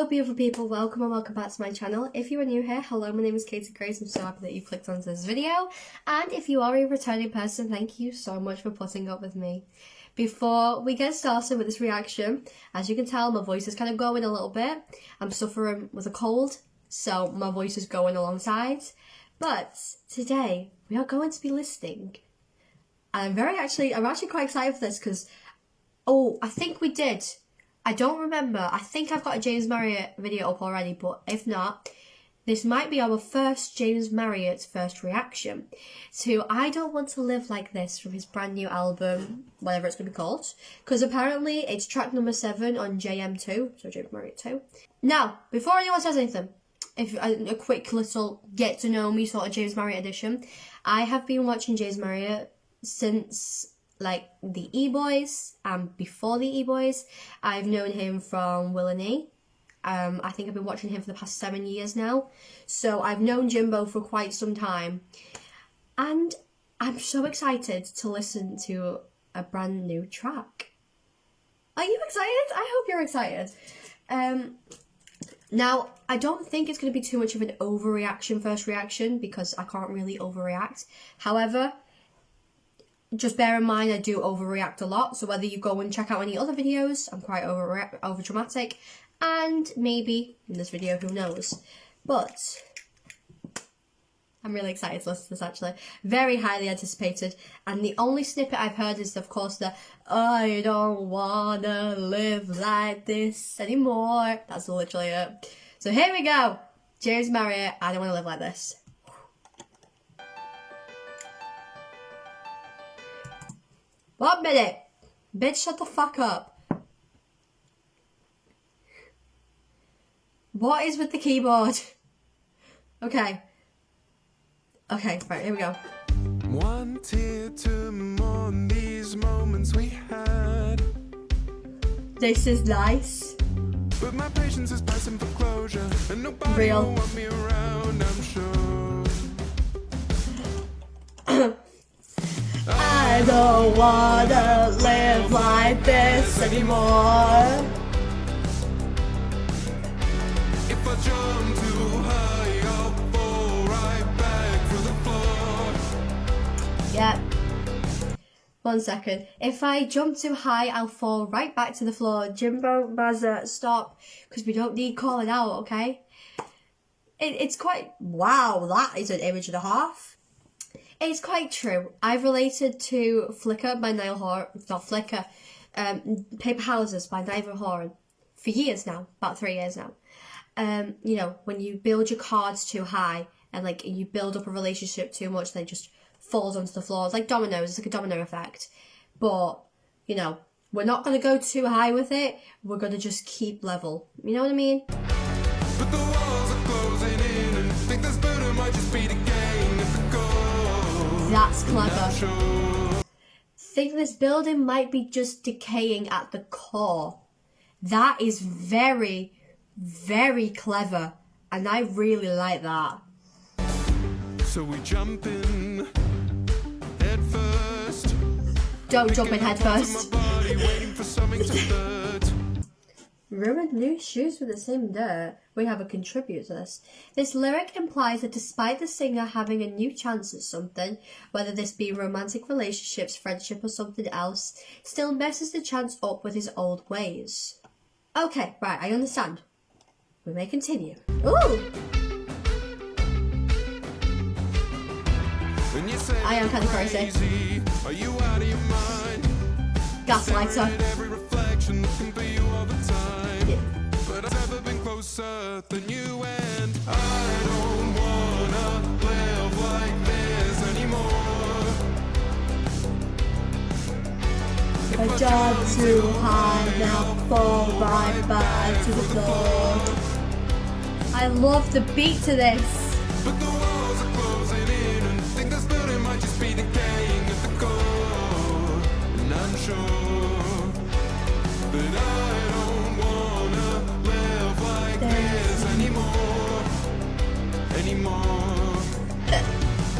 Hello beautiful people, welcome and welcome back to my channel. If you are new here, hello, my name is Katiy-Grace. I'm so happy that you clicked onto this video. And if you are a returning person, thank you so much for putting up with me. Before we get started with this reaction, as you can tell, my voice is kind of going a little bit. I'm suffering with a cold, so my voice is going alongside. But today, we are going to be listening. And I'm actually quite excited for this because, I think we did. I don't remember. I think I've got a James Marriott video up already, but if not, this might be our first James Marriott first reaction to I Don't Want to Live Like This from his brand new album, whatever it's going to be called, because apparently it's track number 7 on JM2, so James Marriott 2. Now, before anyone says anything, if a quick little get to know me sort of James Marriott edition, I have been watching James Marriott since like the eboys and before the eboys. I've known him from Will and E. I think I've been watching him for the past 7 years now, so I've known Jimbo for quite some time, and I'm so excited to listen to a brand new track. Are you excited? I hope you're excited. Now, I don't think it's going to be too much of an overreaction first reaction because I can't really overreact. However, just bear in mind I do overreact a lot, so whether you go and check out any other videos, I'm quite over dramatic, and maybe in this video, who knows. But I'm really excited to listen to this actually. Very highly anticipated, and the only snippet I've heard is of course the I don't wanna live like this anymore. That's literally it. So here we go. James Marriott, I Don't Wanna Live Like This. 1 minute! Bitch, shut the fuck up. What is with the keyboard? Okay, right, here we go. Wanted to mourn these moments we had. This is nice. But my patience is passing for closure, and nobody will want me around, I'm sure. I don't wanna live like this anymore. If I jump too high, I'll fall right back to the floor. Yep. 1 second. If I jump too high, I'll fall right back to the floor. Jimbo, Mazza, stop, because we don't need calling out, okay? It's quite... Wow, that is an image and a half. It's quite true. I've related to Flickr by Niall Horan, not Flickr, Paper Houses by Niall Horan for years now, about 3 years now. You know, when you build your cards too high and like you build up a relationship too much, then it just falls onto the floor. It's like dominoes, it's like a domino effect. But, you know, we're not going to go too high with it. We're going to just keep level. You know what I mean? But the walls are closing in, and I think this burden might just be the gain of the goal. That's clever. Think this building might be just decaying at the core. That is very, very clever, and I really like that. So we jump in head first. Don't jump in head first. Ruined new shoes with the same dirt. We have a contribute to this. This lyric implies that despite the singer having a new chance at something, whether this be romantic relationships, friendship or something else, still messes the chance up with his old ways. Okay, right, I understand. We may continue. Ooh! I am kind of crazy. Are you out of your mind? Gaslighter. Every reflection looking for you all the time. Yeah. But I've never been closer than you, and I don't wanna live like this anymore. I jump too high, now fall right back to the floor. I love the beat to this. But the walls are closing in, and I think this building might just be decaying at the core. And I'm sure that I don't wanna live like this anymore.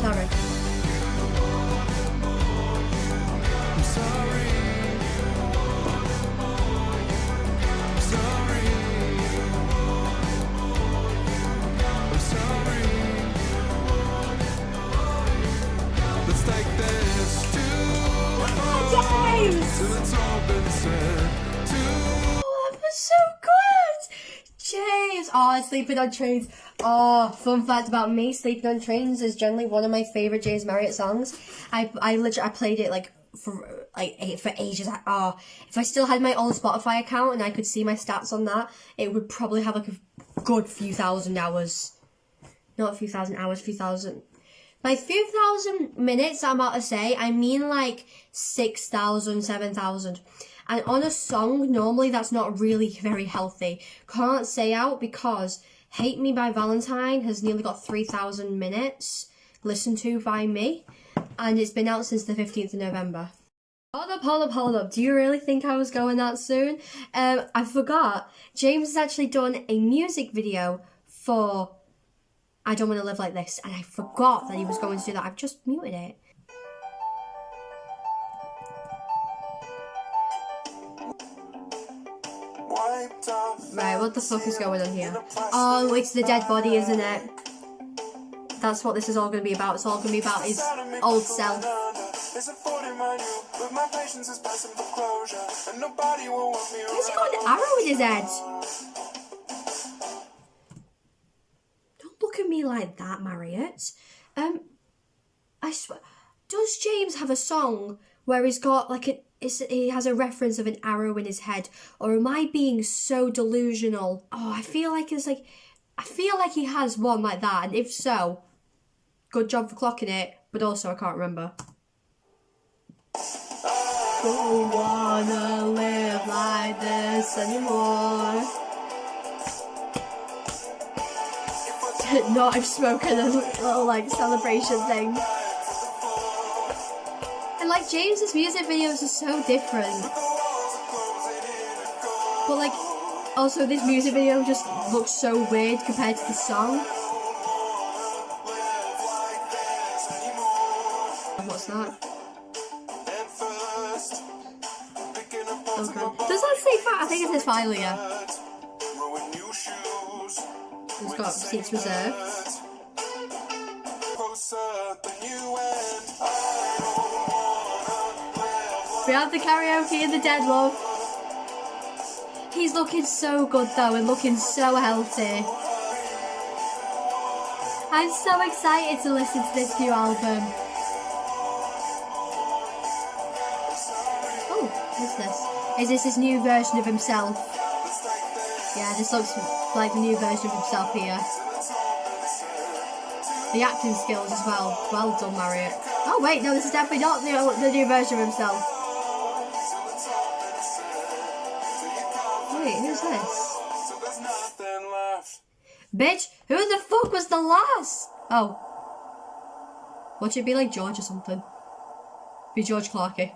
Sorry. I'm sorry. Sorry. Oh, Sleeping on Trains. Oh, fun fact about me, Sleeping on Trains is generally one of my favourite James Marriott songs. I played it like for ages. If I still had my old Spotify account and I could see my stats on that, it would probably have like a good few thousand hours. Not a few thousand hours, few thousand. By few thousand minutes, I'm about to say, I mean like 6,000, 7,000. And on a song, normally that's not really very healthy. Can't say out because Hate Me by Valentine has nearly got 3,000 minutes listened to by me. And it's been out since the 15th of November. Hold up. Do you really think I was going that soon? I forgot. James has actually done a music video for I Don't Want to Live Like This, and I forgot that he was going to do that. I've just muted it. Right, what the fuck is going on here? Oh, it's the dead body, isn't it? That's what this is all going to be about. It's all going to be about his old self. Where's he got an arrow in his head? Look at me like that, Marriott. I swear, does James have a song where he's got like he has a reference of an arrow in his head, or am I being so delusional? Oh, I feel like he has one like that, and if so, good job for clocking it, but also I can't remember. Don't wanna live like this anymore. Not I've spoken a little like celebration thing. And like James's music videos are so different. But like also this music video just looks so weird compared to the song. What's that? Okay. Does that say I think it says finally, yeah. It's got seats reserved. We have the karaoke and the dead love. He's looking so good though and looking so healthy. I'm so excited to listen to this new album. Oh, what's this? Is this his new version of himself? Yeah, this looks like the new version of himself here. The acting skills as well. Well done, Marriott. Oh wait, no, this is definitely not the new version of himself. Wait, who's this? Bitch, who the fuck was the last? Oh. Watch it be like George or something. Be George Clarkey.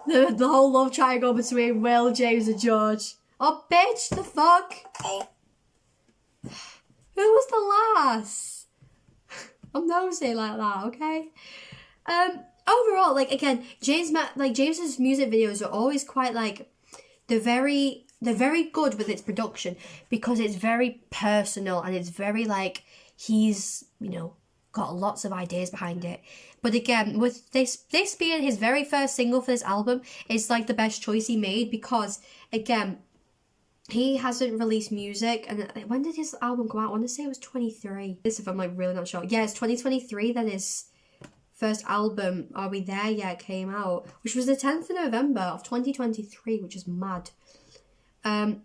the whole love triangle between Will, James and George. Oh, bitch, the fuck? Who was the last? I'm nosy like that, okay? Overall, like, again, James's music videos are always quite, like, they're very good with its production because it's very personal and it's very, like, he's, you know, got lots of ideas behind it. But again, with this being his very first single for this album, it's, like, the best choice he made because, again, he hasn't released music, and when did his album come out? I want to say it was 23. This, if I'm like really not sure. Yeah, it's 2023 that his first album, Are We There Yet, came out, which was the 10th of November of 2023, which is mad. That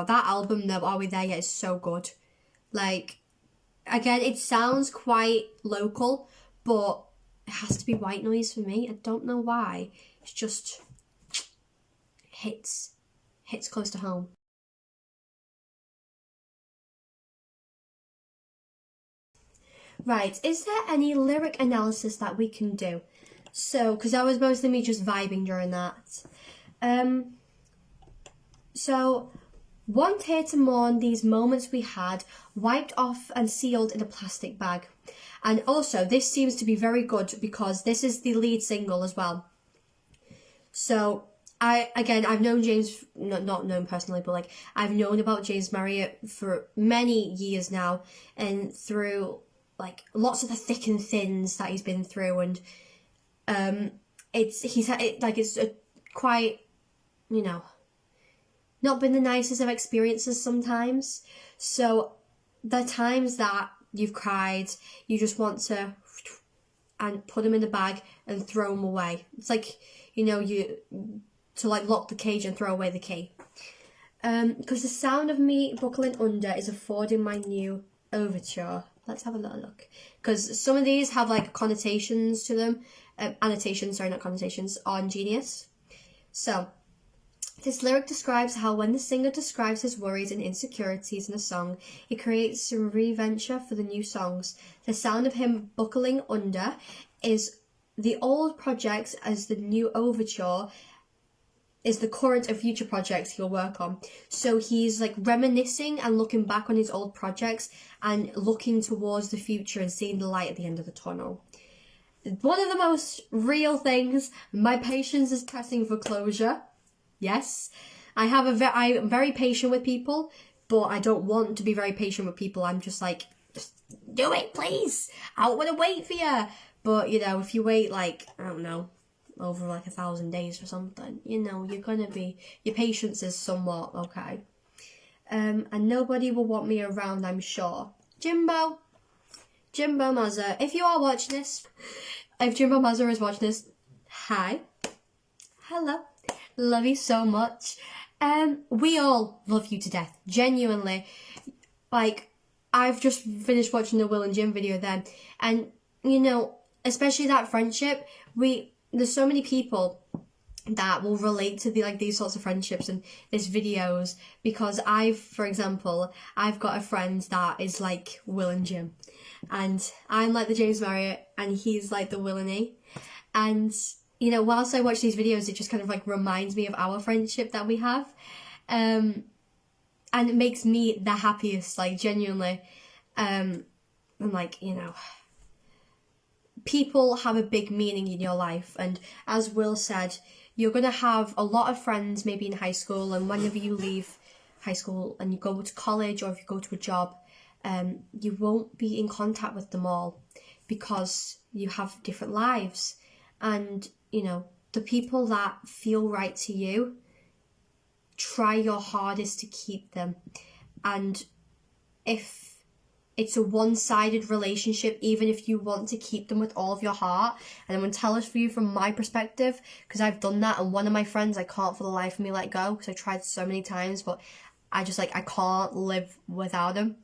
album though, Are We There Yet, is so good. Like, again, it sounds quite local, but it has to be white noise for me. I don't know why. It's just hits close to home. Right, is there any lyric analysis that we can do? So, because that was mostly me just vibing during that. So, want here to mourn these moments we had, wiped off and sealed in a plastic bag. And also, this seems to be very good because this is the lead single as well. So, I've known James, not known personally, but like I've known about James Marriott for many years now, and through like lots of the thick and thins that he's been through, and it's quite, you know, not been the nicest of experiences sometimes. So the times that you've cried, you just want to and put them in the bag and throw them away. It's like, you know, to like lock the cage and throw away the key. Because the sound of me buckling under is affording my new overture. Let's have a little look. Because some of these have like connotations to them. Annotations, sorry, not connotations, on Genius. So, this lyric describes how when the singer describes his worries and insecurities in a song, it creates some reventure for the new songs. The sound of him buckling under is the old projects as the new overture is the current and future projects he'll work on. So he's like reminiscing and looking back on his old projects and looking towards the future and seeing the light at the end of the tunnel. One of the most real things, my patience is pressing for closure. Yes, I'm very patient with people, but I don't want to be very patient with people. I'm just like, just do it, please. I don't want to wait for you. But, you know, if you wait like, I don't know, over like 1,000 days or something, you know, you're going to be, your patience is somewhat okay. And nobody will want me around, I'm sure. Jimbo Mazza, if you are watching this, if Jimbo Mazza is watching this, hi. Hello. Love you so much. We all love you to death. Genuinely. Like, I've just finished watching the Will and Jim video then. And, you know, especially that friendship, there's so many people that will relate to these sorts of friendships and these videos, because for example, I've got a friend that is like Will and Jim, and I'm like the James Marriott and he's like the Will and E. And, you know, whilst I watch these videos, it just kind of like reminds me of our friendship that we have, and it makes me the happiest, like genuinely. And like, you know, people have a big meaning in your life, and as Will said, you're going to have a lot of friends maybe in high school, and whenever you leave high school and you go to college or if you go to a job, you won't be in contact with them all because you have different lives. And, you know, the people that feel right to you, try your hardest to keep them. And if it's a one-sided relationship, even if you want to keep them with all of your heart, and I'm going to tell it for you from my perspective, because I've done that, and one of my friends I can't for the life of me let go, because I tried so many times, but I just like, I can't live without him.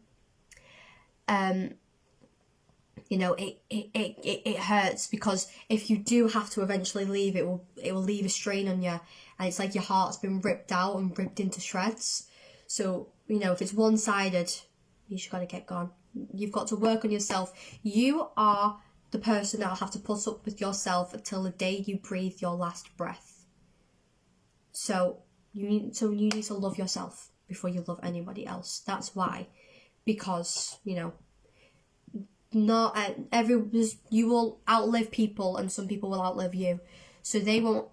You know, it hurts, because if you do have to eventually leave, it will leave a strain on you, and it's like your heart's been ripped out and ripped into shreds. So, you know, if it's one-sided, you just got to get gone. You've got to work on yourself. You are the person that'll have to put up with yourself until the day you breathe your last breath. So you need to love yourself before you love anybody else. That's why. Because, you know, not you will outlive people, and some people will outlive you. So they won't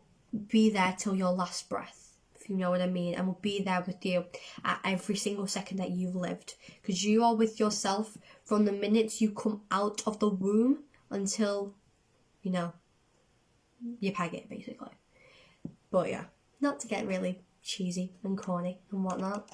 be there till your last breath, if you know what I mean, and will be there with you at every single second that you've lived, because you are with yourself from the minute you come out of the womb until, you know, you peg it, basically. But yeah, not to get really cheesy and corny and whatnot.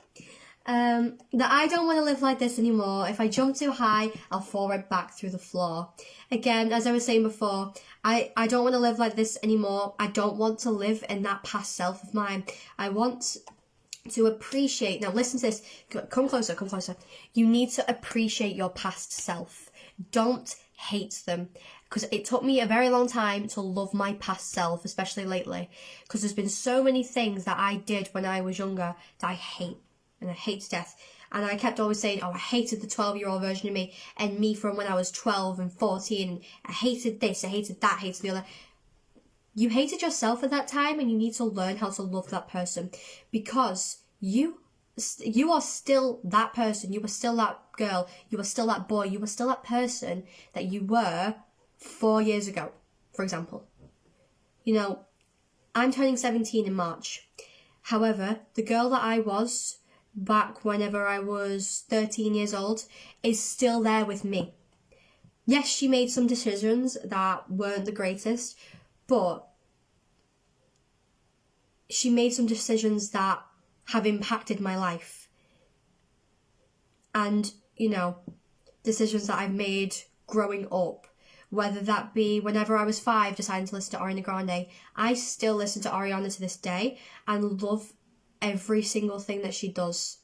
That I don't want to live like this anymore. If I jump too high, I'll fall right back through the floor. Again, as I was saying before, I don't want to live like this anymore. I don't want to live in that past self of mine. I want to appreciate, now listen to this, come closer. You need to appreciate your past self. Don't hate them. Because it took me a very long time to love my past self, especially lately. Because there's been so many things that I did when I was younger that I hate. And I hate to death. And I kept always saying, oh, I hated the 12-year-old version of me, and me from when I was 12 and 14. And I hated this, I hated that, I hated the other. You hated yourself at that time, and you need to learn how to love that person. Because you are still that person. You are still that girl. You are still that boy. You are still that person that you were 4 years ago, for example. You know, I'm turning 17 in March. However, the girl that I was back whenever I was 13 years old is still there with me. Yes, she made some decisions that weren't the greatest, but she made some decisions that have impacted my life. And, you know, decisions that I've made growing up, whether that be whenever I was 5 deciding to listen to Ariana Grande, I still listen to Ariana to this day and love every single thing that she does.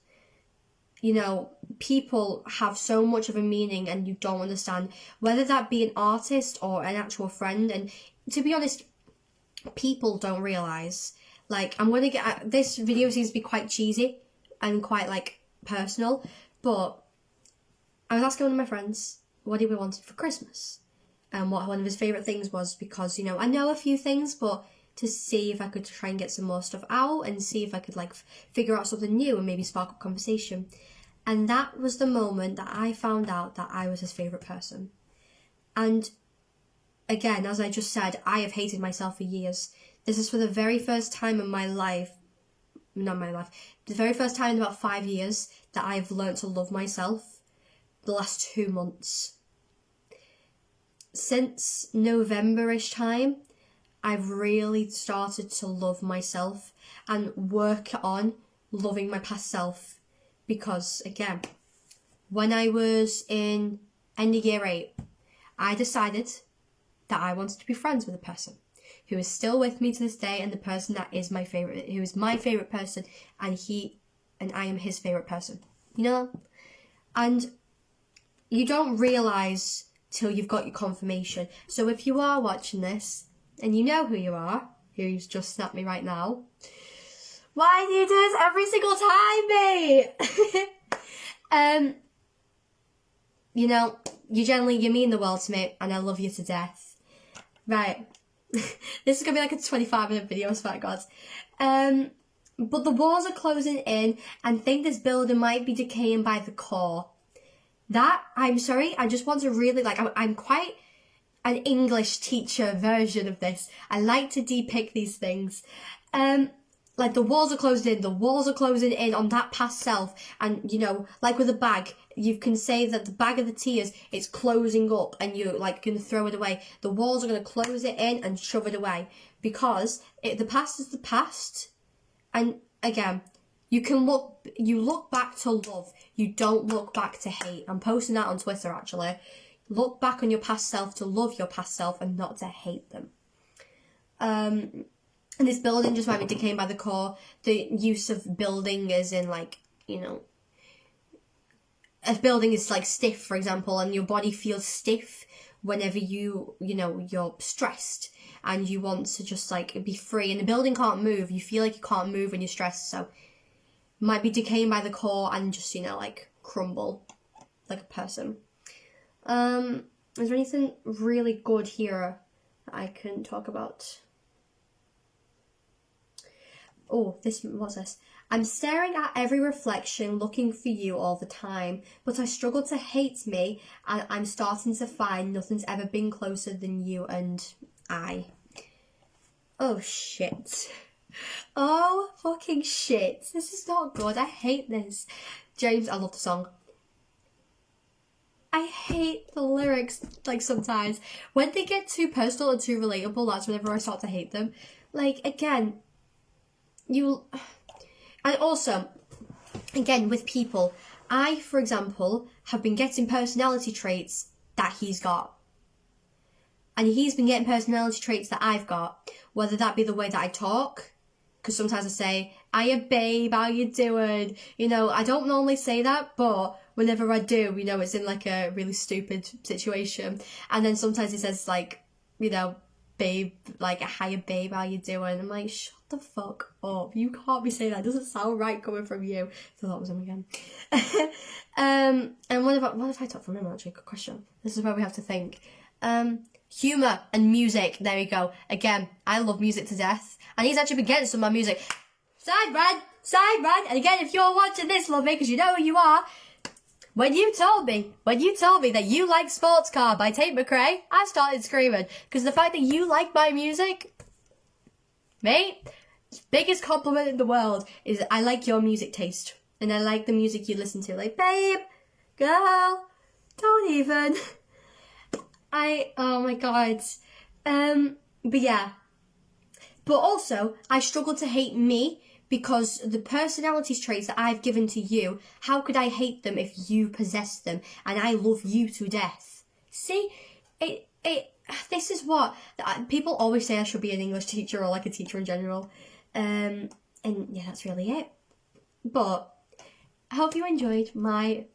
You know, people have so much of a meaning and you don't understand, whether that be an artist or an actual friend. And to be honest, people don't realise, like, I'm going to get, this video seems to be quite cheesy and quite, like, personal, but I was asking one of my friends what he wanted for Christmas and what one of his favourite things was, because, you know, I know a few things, but to see if I could try and get some more stuff out and see if I could, like, figure out something new and maybe spark up conversation. And that was the moment that I found out that I was his favourite person. And again, as I just said, I have hated myself for years. This is for the very first time in my life, the very first time in about 5 years that I've learnt to love myself. The last 2 months. Since November-ish time, I've really started to love myself and work on loving my past self. Because, again, when I was in end of year 8, I decided that I wanted to be friends with a person who is still with me to this day, and the person that is my favourite, who is my favourite person, and I am his favourite person. You know? And you don't realise till you've got your confirmation. So if you are watching this, and you know who you are, who's just snapped me right now, why do you do this every single time, mate? You know, you mean the world to me, and I love you to death. Right. This is going to be like a 25-minute video, I swear to God. But the walls are closing in, and think this building might be decaying by the core. I'm sorry, I just want to really, like, I'm quite an English teacher version of this. I like to depict these things. Like, the walls are closing in on that past self. And, you know, like with a bag, you can say that the bag of the tears, it's closing up and you're, like, going to throw it away. The walls are going to close it in and shove it away. Because the past is the past. And, again, you look back to love. You don't look back to hate. I'm posting that on Twitter, actually. Look back on your past self to love your past self and not to hate them. And this building just might be decaying by the core. The use of building is in, like, you know, if building is, like, stiff, for example, and your body feels stiff whenever you're stressed and you want to just, like, be free, and the building can't move. You feel like you can't move when you're stressed, so might be decaying by the core and just, you know, like, crumble like a person. Is there anything really good here that I can talk about? Oh, what's this? I'm staring at every reflection, looking for you all the time, but I struggle to hate me, and I'm starting to find nothing's ever been closer than you and I. Oh, shit. Oh, fucking shit. This is not good. I hate this. James, I love the song. I hate the lyrics, like, sometimes. When they get too personal and too relatable, that's whenever I start to hate them. Like, again, and also, again, with people, I, for example, have been getting personality traits that he's got. And he's been getting personality traits that I've got, whether that be the way that I talk, because sometimes I say, "Hiya, babe, how you doing?" You know, I don't normally say that, but whenever I do, you know, it's in, like, a really stupid situation. And then sometimes he says, like, you know, babe, like, "Hiya, babe, how you doing?" I'm like, shut the fuck up. You can't be saying that. It doesn't sound right coming from you. So that was him again. And what if I talk from him, actually? Good question. This is where we have to think. Humour and music. There we go. Again, I love music to death. And he's actually been getting some of my music. Side run. And again, if you're watching this, love me, because you know who you are. When you told me that you like Sports Car by Tate McRae, I started screaming. Because the fact that you like my music, mate, biggest compliment in the world is I like your music taste. And I like the music you listen to. Like, babe, girl, don't even. Oh my God. But yeah. But also, I struggle to hate me because the personality traits that I've given to you, how could I hate them if you possess them and I love you to death? See, this is what people always say I should be an English teacher or like a teacher in general. And yeah, that's really it. But I hope you enjoyed my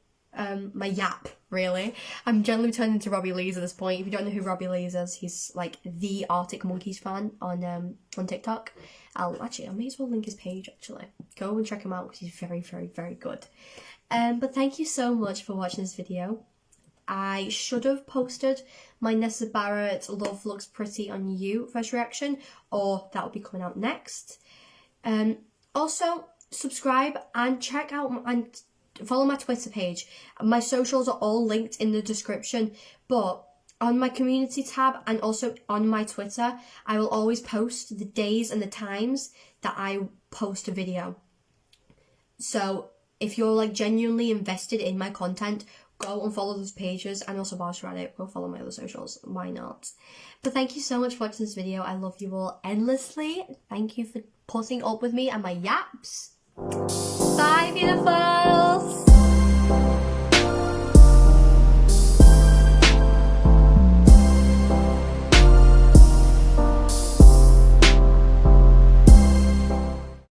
my yap, really. I'm generally turning into Robbie Lees at this point. If you don't know who Robbie Lees is, he's like the Arctic Monkeys fan on TikTok. I may as well link his page, actually. Go and check him out because he's very, very, very good. But thank you so much for watching this video. I should have posted my Nessa Barrett Love Looks Pretty on You first reaction, or that will be coming out next. Also, subscribe and check out and follow my Twitter page. My socials are all linked in the description, but on my community tab and also on my Twitter, I will always post the days and the times that I post a video. So if you're like genuinely invested in my content, go and follow those pages, and also whilst you're at it, go follow my other socials. Why not? But thank you so much for watching this video. I love you all endlessly. Thank you for putting up with me and my yaps. Bye, beautifuls!